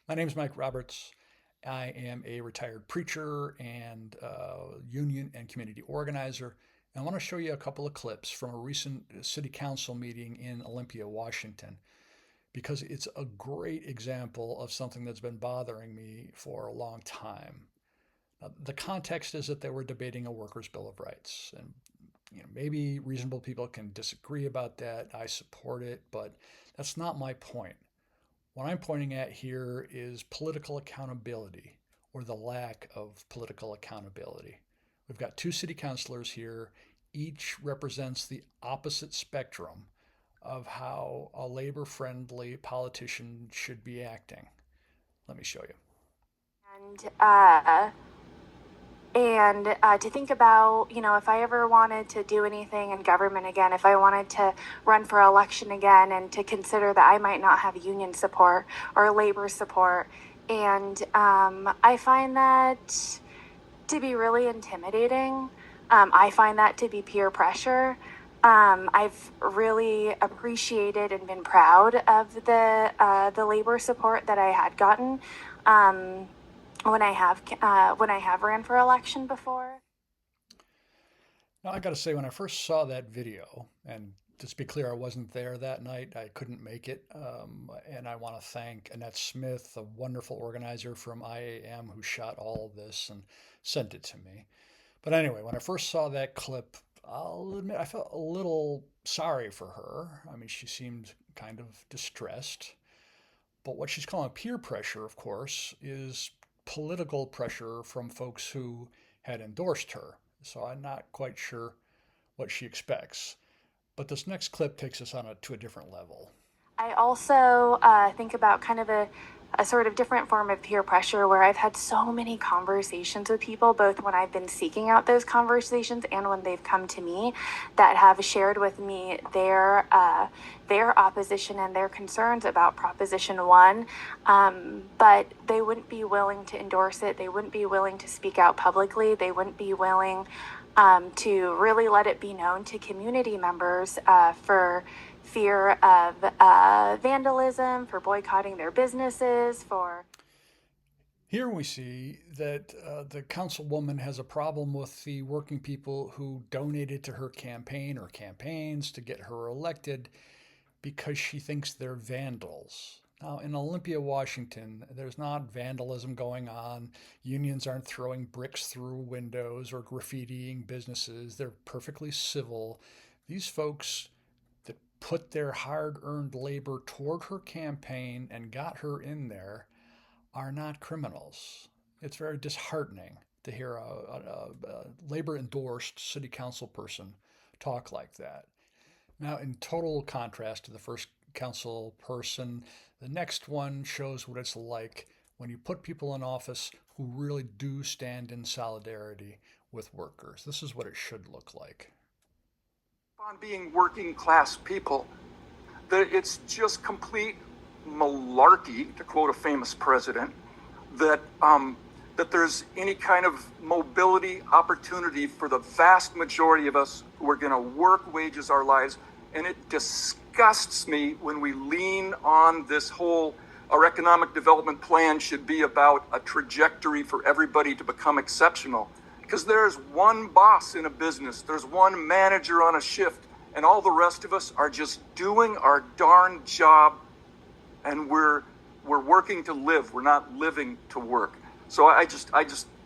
My name is Mike Roberts. I am a retired preacher and union and community organizer. And I want to show you a couple of clips from a recent city council meeting in Olympia, Washington, because it's a great example of something that's been bothering me for a long time. The context is that they were debating a workers' bill of rights, and maybe reasonable people can disagree about that. I support it, but that's not my point. What I'm pointing at here is political accountability or the lack of political accountability. We've got two city councilors here. Each represents the opposite spectrum of how a labor friendly politician should be acting. Let me show you. and uh, and to think about, if I ever wanted to do anything in government again, if I wanted to run for election again, and to consider that I might not have union support or labor support. And I find that to be really intimidating. I find that to be peer pressure. I've really appreciated and been proud of the labor support that I had gotten. Um, when I have ran for election before. Now, I got to say, when I first saw that video, and just to be clear, I wasn't there that night, I couldn't make it. And I want to thank Annette Smith, a wonderful organizer from IAM who shot all of this and sent it to me. But anyway, when I first saw that clip, I'll admit I felt a little sorry for her. I mean, she seemed kind of distressed. But what she's calling peer pressure, of course, is political pressure from folks who had endorsed her. So I'm not quite sure what she expects. But this next clip takes us to a different level. I also think about kind of a sort of different form of peer pressure where I've had so many conversations with people, both when I've been seeking out those conversations and when they've come to me, that have shared with me their opposition and their concerns about Proposition 1, but they wouldn't be willing to endorse it. They wouldn't be willing to speak out publicly. They wouldn't be willing to really let it be known to community members for fear of vandalism, for boycotting their businesses, for. Here we see that the councilwoman has a problem with the working people who donated to her campaign or campaigns to get her elected because she thinks they're vandals. Now, in Olympia, Washington, there's not vandalism going on. Unions aren't throwing bricks through windows or graffitiing businesses. They're perfectly civil. These folks that put their hard earned labor toward her campaign and got her in there are not criminals. It's very disheartening to hear a labor endorsed city council person talk like that. Now, in total contrast to the first council person, the next one shows what it's like when you put people in office who really do stand in solidarity with workers. This is what it should look like. On being working class people, that it's just complete malarkey, to quote a famous president, that that there's any kind of mobility opportunity for the vast majority of us who are going to work wages our lives. And it disgusts me when we lean on this whole, our economic development plan should be about a trajectory for everybody to become exceptional. Because there's one boss in a business, there's one manager on a shift, and all the rest of us are just doing our darn job, and we're working to live. We're not living to work. So I just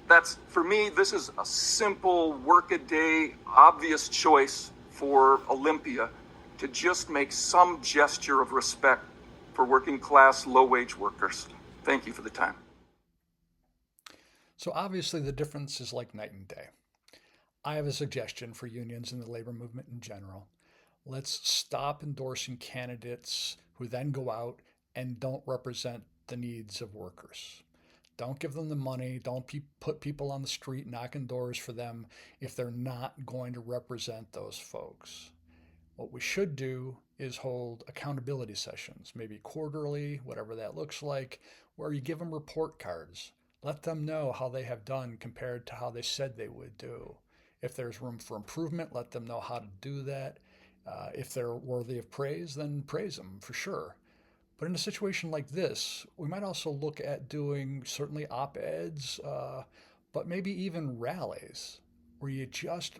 that's, for me, this is a simple work-a-day obvious choice for Olympia to just make some gesture of respect for working class low-wage workers. Thank you for the time. So obviously the difference is like night and day. I have a suggestion for unions and the labor movement in general. Let's stop endorsing candidates who then go out and don't represent the needs of workers. Don't give them the money. Don't put people on the street knocking doors for them if they're not going to represent those folks. What we should do is hold accountability sessions, maybe quarterly, whatever that looks like, where you give them report cards. Let them know how they have done compared to how they said they would do. If there's room for improvement, let them know how to do that. If they're worthy of praise, then praise them for sure. But in a situation like this, we might also look at doing certainly op-eds, but maybe even rallies where you just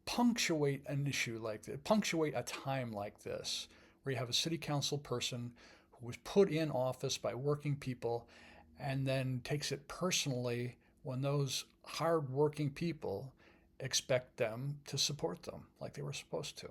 punctuate an issue like this, punctuate a time like this, where you have a city council person who was put in office by working people and then takes it personally when those hard-working people expect them to support them like they were supposed to.